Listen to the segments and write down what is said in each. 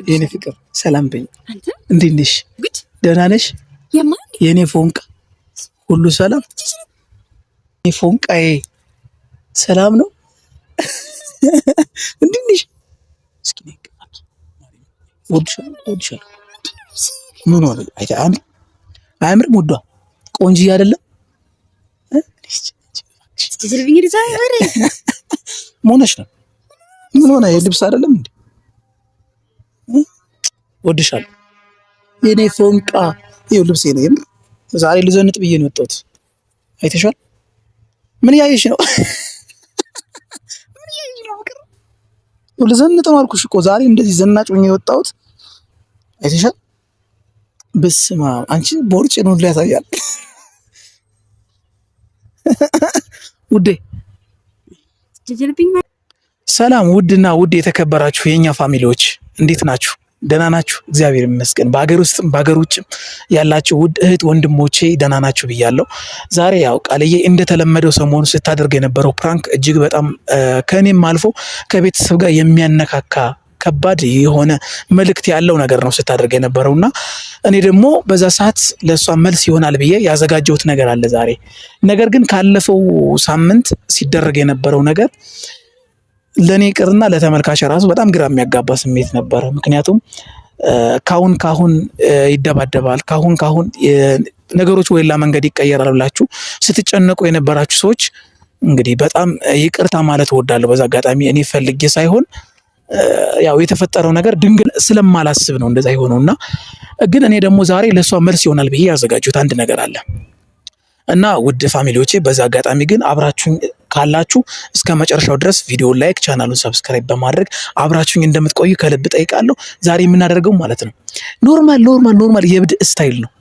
የኔ ፍቅር ሰላም በኝ። እንዴት ነሽ? ደህና ነሽ? የኔ ፎንቃ ሁሉ ሰላም? የኔ ፎንቃዬ ሰላም ነው? እንዴት ነሽ? እስኪ ወድሻለሁ። ምን ሆነ? አያምርም? ውዷ ቆንጆዬ አይደለም? ሆነሽ ነው? ምን ሆነ? የልብስ አይደለም እንዴ? ወድሻለሁ የኔ ፎንቃ። ይኸው ልብሴ ነው። የምር ዛሬ ልዘንጥ ብዬ ነው የወጣሁት። አይተሻል? ምን እያየሽ ነው? ምን እያየሽ ነው? ልዘንጥ ነው አልኩሽ እኮ። ዛሬ እንደዚህ ዘናጭ ሆኜ የወጣሁት አይተሻል? በስመ አብ አንቺ ቦርጭ ነው ያሳያል። ውዴ ሰላም። ውድና ውድ የተከበራችሁ የኛ ፋሚሊዎች እንዴት ናችሁ? ደህና ናችሁ? እግዚአብሔር ይመስገን። በሀገር ውስጥም በሀገር ውጭም ያላችሁ ውድ እህት ወንድሞቼ ደህና ናችሁ ብያለሁ። ዛሬ ያው ቃልዬ እንደተለመደው ሰሞኑ ስታደርግ የነበረው ፕራንክ እጅግ በጣም ከእኔም አልፎ ከቤተሰብ ጋር የሚያነካካ ከባድ የሆነ መልእክት ያለው ነገር ነው ስታደርግ የነበረውና እኔ ደግሞ በዛ ሰዓት ለእሷ መልስ ይሆናል ብዬ ያዘጋጀሁት ነገር አለ ዛሬ። ነገር ግን ካለፈው ሳምንት ሲደረግ የነበረው ነገር ለኔ ቅርና ለተመልካች ራሱ በጣም ግራ የሚያጋባ ስሜት ነበረ። ምክንያቱም ካሁን ይደባደባል፣ ካሁን ነገሮች ወይላ መንገድ ይቀየራል ብላችሁ ስትጨነቁ የነበራችሁ ሰዎች እንግዲህ በጣም ይቅርታ ማለት እወዳለሁ። በዛ አጋጣሚ እኔ ፈልጌ ሳይሆን ያው የተፈጠረው ነገር ድንግል ስለማላስብ ነው እንደዛ የሆነውና ግን እኔ ደግሞ ዛሬ ለሷ መልስ ይሆናል ብዬ ያዘጋጁት አንድ ነገር አለ እና ውድ ፋሚሊዎቼ በዛ አጋጣሚ ግን አብራችሁኝ ካላችሁ እስከ መጨረሻው ድረስ ቪዲዮ ላይክ፣ ቻናሉን ሰብስክራይብ በማድረግ አብራችሁኝ እንደምትቆዩ ከልብ ጠይቃለሁ። ዛሬ የምናደርገው ማለት ነው ኖርማል የእብድ ስታይል ነው።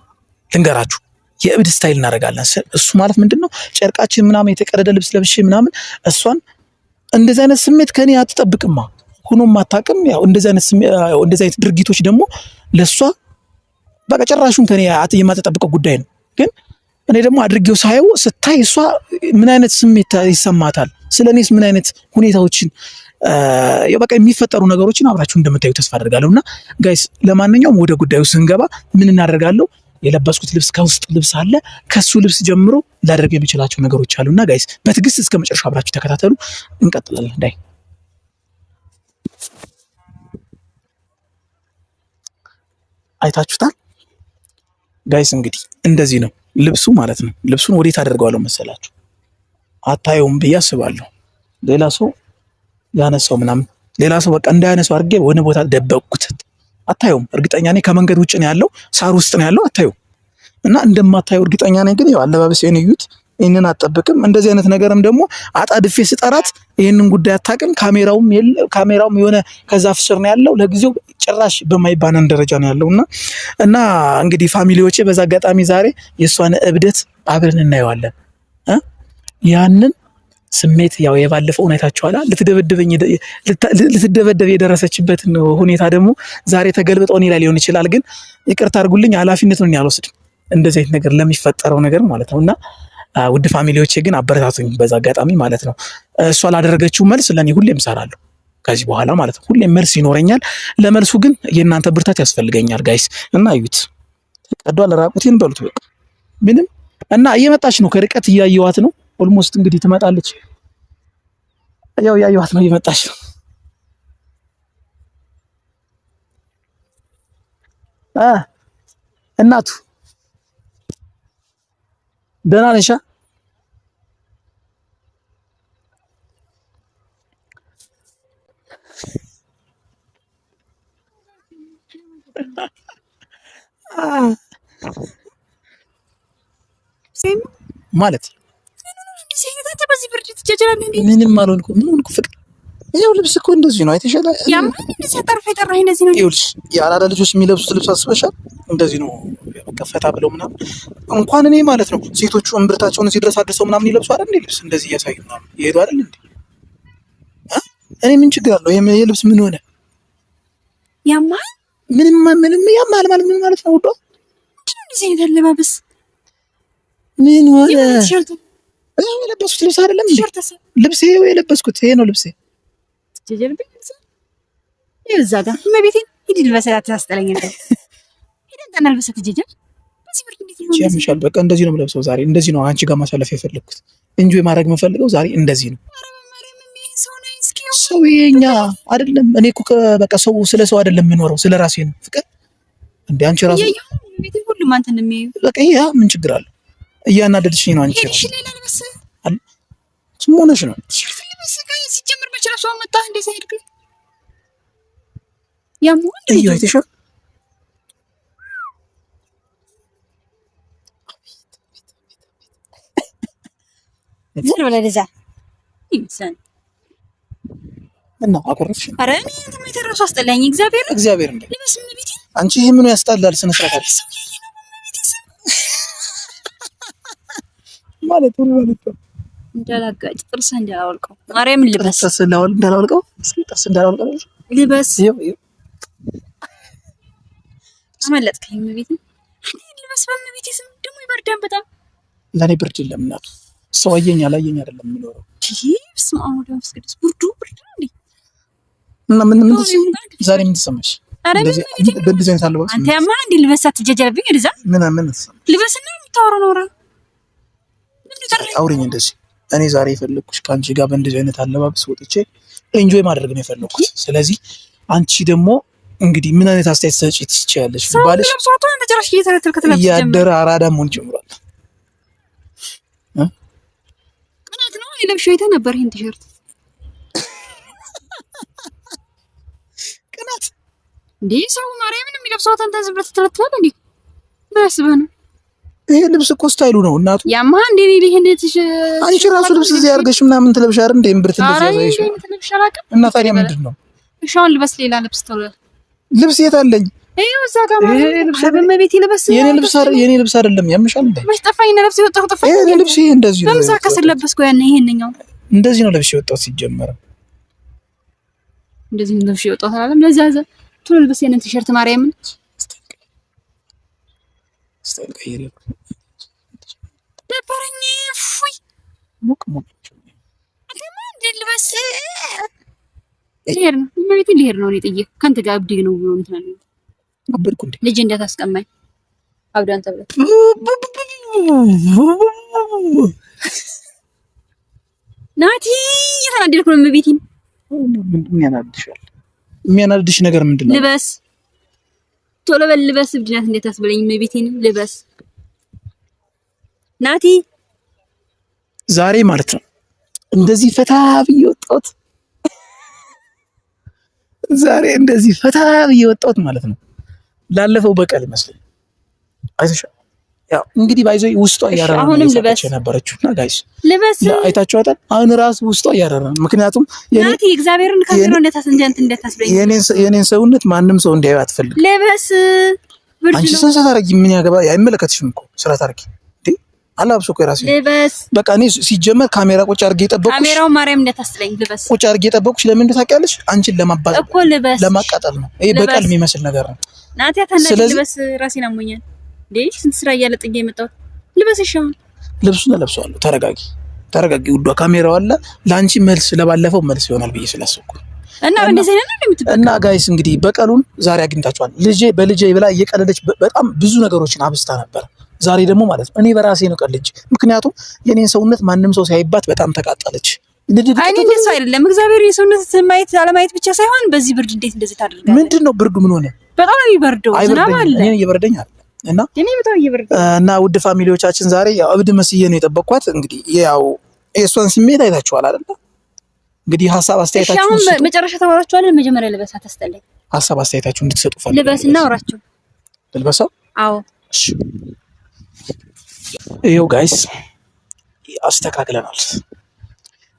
ልንገራችሁ፣ የእብድ ስታይል እናደርጋለን። እሱ ማለት ምንድነው? ጨርቃችን ምናምን የተቀደደ ልብስ ለብሼ ምናምን እሷን እንደዚህ አይነት ስሜት ከኔ አትጠብቅማ። ሆኖም አታውቅም። ያው እንደዚህ አይነት ድርጊቶች ደግሞ ለሷ በቃ ጭራሹን ከኔ የማትጠብቀው ጉዳይ ነው። ግን እኔ ደግሞ አድርጌው ሳየው ስታይ እሷ ምን አይነት ስሜት ይሰማታል፣ ስለኔስ ምን አይነት ሁኔታዎችን በቃ የሚፈጠሩ ነገሮችን አብራችሁ እንደምታዩ ተስፋ አደርጋለሁና ጋይስ፣ ለማንኛውም ወደ ጉዳዩ ስንገባ ምን እናደርጋለሁ? የለበስኩት ልብስ ከውስጥ ልብስ አለ። ከሱ ልብስ ጀምሮ ላደርግ የሚችላቸው ነገሮች አሉና ጋይስ በትዕግስት እስከ መጨረሻው አብራችሁ ተከታተሉ። እንቀጥላለን። ዳይ አይታችሁታል ጋይስ። እንግዲህ እንደዚህ ነው ልብሱ ማለት ነው። ልብሱን ወዴት አደርገዋለሁ መሰላችሁ? አታየውም ብዬ አስባለሁ። ሌላ ሰው ያነሳው ምናምን ሌላ ሰው በቃ እንዳያነሳው አድርጌ ወደ ቦታ ደበቅኩት። አታየውም። እርግጠኛ ነኝ ከመንገድ ውጭ ነው ያለው፣ ሳር ውስጥ ነው ያለው። አታየውም እና እንደማታየው እርግጠኛ ነኝ። ግን ያው አለባበሴን እዩት። ይሄንን አጠብቅም። እንደዚህ አይነት ነገርም ደግሞ አጣድፌ ስጠራት ይሄንን ጉዳይ አታውቅም። ካሜራውም የሆነ ከዛፍ ስር ነው ያለው። ለጊዜው ጭራሽ በማይባነን ደረጃ ነው ያለውና እና እንግዲህ ፋሚሊዎቼ በዛ አጋጣሚ ዛሬ የሷን እብደት አብረን እናየዋለን። ያንን ስሜት ያው የባለፈው አይታችኋል። ልትደበደብ የደረሰችበትን ሁኔታ ደግሞ ዛሬ ተገልብጦ እኔ ላይ ሊሆን ይችላል። ግን ይቅርታ አድርጉልኝ፣ ኃላፊነቱን ያልወስድም እንደዚህ አይነት ነገር ለሚፈጠረው ነገር ማለት ነውና ውድ ፋሚሊዎቼ ግን አበረታቱኝ በዛ አጋጣሚ ማለት ነው። እሷ ላደረገችው መልስ ለኔ ሁሌም እሰራለሁ ከዚህ በኋላ ማለት ነው። ሁሌም መልስ ይኖረኛል። ለመልሱ ግን የእናንተ ብርታት ያስፈልገኛል ጋይስ። እና እዩት፣ ተቀዷል። ራቁቴን በሉት በቃ ምንም እና እየመጣች ነው። ከርቀት እያየዋት ነው። ኦልሞስት እንግዲህ ትመጣለች። ያው እያየዋት ነው፣ እየመጣች ነው። እናቱ ደህና ነሽ? ማለት ምንም አልሆንኩም። ምን ሆንኩ? ፍቅር ይኸው ልብስ እኮ እንደዚህ ነው። አይተሻል? የአራዳ ልጆች የሚለብሱት ልብስ አስበሻል? እንደዚህ ነው በቃ ፈታ ብለው ምናምን። እንኳን እኔ ማለት ነው ሴቶቹ እምብርታቸውን እዚህ ድረስ አድርሰው ምናምን ይለብሱ አይደል እንዴ? ልብስ እንደዚህ እያሳዩ ምናምን ይሄዱ አይደል እንዴ? እኔ ምን ችግር አለው? ይሄ ልብስ ምን ሆነ? ያማል? ምንም ያማል ማለት ምን ማለት ነው? ወዶ እንደዚህ የተለባበስ ምን ሆነ? የለበስኩት ልብስ አይደለም እንዴ? ልብሴ የለበስኩት ይሄ ነው ልብሴ። እዛ ጋር እመቤቴን ሂድ ልበሰላት ታስጠለኝ ነበር። ሄደን ተናልበሰት ጀጀር በዚህ ብርድ እንዴት ነው ያምሻል? በቃ እንደዚህ ነው የምለብሰው ዛሬ። እንደዚህ ነው አንቺ ጋር ማሳለፍ የፈለኩት። ኢንጆይ ማድረግ የምፈልገው ዛሬ እንደዚህ ነው። ሰው የኛ አይደለም። እኔ እኮ በቃ ሰው ስለ ሰው አይደለም የምኖረው ስለ ራሴ ነው። ፍቅር እንደ አንቺ ራሱ ቤት ሁሉም አንተን የሚያዩ በቃ ይሄ ምን ችግር አለ? እያናደድሽኝ ነው አንቺ ራሱ ስሞነሽ ነው ሲጀምር በችራሱ መጣ እንደዚህ ሄድክ ያሙ እዩ አይተሻል? ዘር ወለ ለዛ ይምሰን እና አቆረፍሽ? አረ እኔ እንትን ራሱ አስጠላኝ። እግዚአብሔር እንደ ልብስ ምን ቤት አንቺ ይሄ ምኑ ያስጠላል? ስነ ስርዓት አለ ማለት ነው እንዳላጋጭ ጥርስ እንዳላወልቀው ማርያምን ልበስ እንዳላወልቀው ጥርስ እንዳላወልቀው ልበስ አመለጥከኝ። ቤት ልበስ በመቤቴ ስም ደግሞ ይበርዳን በጣም ለኔ ብርድ የለም እናቱ ሰው አየኝ አላየኝ አይደለም የምኖረው። ይህስ ማውዳ ፍስቅስ ብርዱ ብርድ እንዴ እና ምን ዛሬ ምን ተሰማሽ? በእንደዚህ አይነት አለባበስ አንተ ያማ እንዴ ልበሳት ትጀጀረብኝ እዛ ምን ልበስና የምታወራው ኖራ አውሪኝ እንደዚህ። እኔ ዛሬ የፈለኩሽ ከአንቺ ጋር በእንደዚህ አይነት አለባበስ ወጥቼ ኤንጆይ ማድረግ ነው የፈለኩት። ስለዚህ አንቺ ደግሞ እንግዲህ ምን አይነት አስተያየት ሰጪ ትችያለሽ? ባልሽ እያደረ አራዳ መሆን ጀምሯል። ቅናት ነው የለብሽው አይተህ ነበር ይሄን ቲሸርት ቅናት እንዴ ሰው ማርያምን የሚለብሰው አንተ ዝም ብለህ ትተለትላለህ እንዴ? በስበህ ነው ይሄ ልብስ እኮ ስታይሉ ነው እናቱ ያማ እንዴ ይሄን አንቺ ራሱ ልብስ እዚህ አድርገሽ ምናምን ትለብሽ አይደል እንዴ? እምብርት እንደዚህ ያዘሽ እና ታዲያ ምንድን ነው? እሺ አሁን ልበስ ሌላ ልብስ ተወለ ልብስ የት አለኝ? ይሄው እዛ ጋር ማለት በመቤቴ ልበስ የኔ ልብስ አይደለም ያምሻል እንዴ? መች ጠፋኝ ነው ልብስ የወጣው ጠፋኝ። ይሄ ልብስ ይሄ እንደዚህ ነው በምሳ ከስር ለበስኩ ያን ይሄንኛው እንደዚህ ነው ልብስ የወጣው ሲጀመር እንደዚህ ነው ልብስ የወጣው ታላለም ለዛዛ ቶሎ ልበስ የነን ቲሸርት ማርያምን ስታይል ቀይሬ ደበረኝ ፉይ ሞቅ አደማ እንድልበስ ልሄድ ነው እመቤቴ ልሄድ ነው። እኔ ጥዬ ከአንተ ጋር አብዴ ነው ብሎ እንትን አለ አበድኩ እንዴ ልጅ እንዳታስቀማኝ አብዳን ተብለ ናቲ የተናደድኩ ነው እመቤቴ። ምንድን ያናድሻል? የሚያናድሽ ነገር ምንድን ነው? ልበስ ቶሎ በል ልበስ። ብድናት እንዳታስበለኝ እመቤቴን ልበስ ናቲ ዛሬ ማለት ነው እንደዚህ ፈታ ብዬ ወጣሁት። ዛሬ እንደዚህ ፈታ ብዬ ወጣሁት ማለት ነው። ላለፈው በቀል ይመስለኝ አይተሻል። ያው እንግዲህ ባይዘይ ውስጧ እያረረ ነው የነበረችውና ጋይስ ልበስ አይታችኋታል። አሁን ራሱ ውስጧ እያረረ ነው። ምክንያቱም ናቲ እግዚአብሔርን ካሜራ እንዳታስበለኝ የኔን ሰውነት ማንም ሰው እንዲያዩ አትፈልግም። ልበስ አንቺ ሰንሰ ታረጊ ምን ያገባ አይመለከትሽም እኮ ስራ ታረጊ አላብሶ እኮ የራሴ ልበስ በቃ እኔ ሲጀመር ካሜራ ቁጭ አድርጌ የጠበቅኩሽ ካሜራው ማርያም እንዳታስለኝ ልበስ ቁጭ አድርጌ የጠበቅኩሽ ለምን እንደታውቂያለሽ? አንቺን ለማባዛት እኮ ልበስ ለማቃጠል ነው። ይሄ በቀል የሚመስል ነገር ነው። ናቲ አታናጂ ልበስ ራሴን አሞኛል እንዴ ስንት ስራ እያለ ጥጌ የመጣሁት ልበስ። እሺ አሁን ልብሱን እለብሰዋለሁ። ተረጋጊ ውዷ። ካሜራው አለ ለአንቺ መልስ ለባለፈው መልስ ይሆናል ብዬ ስላሰብኩ እና እንደዚህ አይነት ነው የምትበቃ እና ጋይስ እንግዲህ በቀሉን ዛሬ አግኝታችኋል። በልጄ ብላ እየቀለደች በጣም ብዙ ነገሮችን አብስታ ነበር። ዛሬ ደግሞ ማለት ነው እኔ በራሴ ነው ቀልጅ። ምክንያቱም የኔን ሰውነት ማንም ሰው ሲያይባት በጣም ተቃጠለች። አይኔ እንደሱ አይደለም። እግዚአብሔር የሰውነት ማየት አለማየት ብቻ ሳይሆን በዚህ ብርድ እንዴት እንደዚህ ታደርጋለህ? ምንድነው ብርዱ? ምን ሆነ? በጣም ነው የሚበርደው። ዝናብ አለ። እኔ እየበረደኝ አይደል እና እኔ በጣም እየበረደኝ እና ውድ ፋሚሊዎቻችን ዛሬ ያው እብድ መስዬ ነው የጠበቅኳት። እንግዲህ ያው የእሷን ስሜት አይታችኋል አይደል? እንግዲህ ሀሳብ አስተያየታችሁን እሺ፣ አሁን መጨረሻ ተባራችኋል። መጀመሪያ ልበሳ ተስተለኝ ሀሳብ አስተያየታችሁን እንድትሰጡ ፈልጋለሁ። ልበስና አውራችሁ ልበሳው? አዎ እሺ ይኸው ጋይስ አስተካክለናል።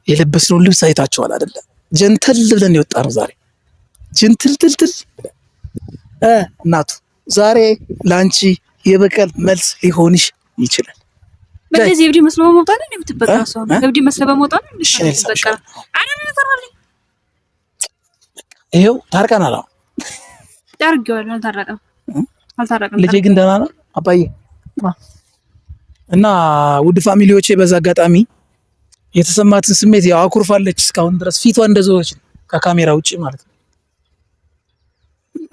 የለበስነው ልብስ አይታችኋል አይደለ? ጀንተል ብለን የወጣነው ዛሬ ጀንተል እናቱ ዛሬ ላንቺ የበቀል መልስ ሊሆንሽ ይችላል። በዚህ እብድ መስሎ በመውጣት ነው የምትበቃ ሰው ነው። እብድ መስሎ በመውጣት ነው የምትበቃ። አይደለም ተራለኝ ይኸው ታርቀናል። አሁን ታርቀዋል። አልታረቀም። ልጄ ግን ደህና ነው አባዬ። እና ውድ ፋሚሊዎቼ በዛ አጋጣሚ የተሰማትን ስሜት ያው አኩርፋለች። እስካሁን ድረስ ፊቷ እንደዞረች ከካሜራ ውጪ ማለት ነው።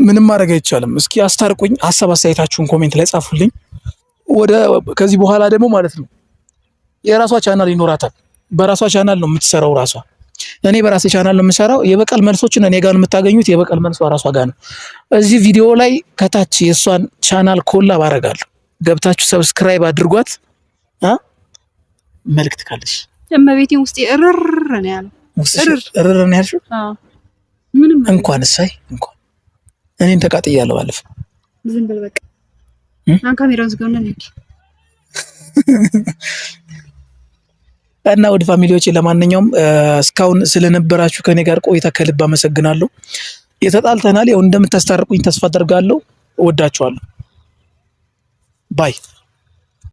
ምንም ማድረግ አይቻልም። እስኪ አስታርቁኝ። ሀሳብ አስተያየታችሁን ኮሜንት ላይ ጻፉልኝ። ከዚህ በኋላ ደግሞ ማለት ነው የራሷ ቻናል ይኖራታል። በራሷ ቻናል ነው የምትሰራው ራሷ። እኔ በራሴ ቻናል ነው የምሰራው። የበቀል መልሶችን እኔ ጋር የምታገኙት የበቀል መልሷ ራሷ ጋር ነው። እዚህ ቪዲዮ ላይ ከታች የእሷን ቻናል ኮላብ አደርጋለሁ። ገብታችሁ ሰብስክራይብ አድርጓት። መልክት ካለሽ እመቤቴን ውስጥ እርር ነው ያለው። እርር ነው ያልሽው? አዎ ምንም እንኳን እኔም ተቃጥያለሁ። ባለፈው ዝም በል በቃ። ካሜራውን ዝጋውና ነኝ እና ወደ ፋሚሊዎቼ ለማንኛውም እስካሁን ስለነበራችሁ ከኔ ጋር ቆይታ ከልብ አመሰግናለሁ። የተጣልተናል፣ ያው እንደምታስታርቁኝ ተስፋ አደርጋለሁ። እወዳችኋለሁ። ባይ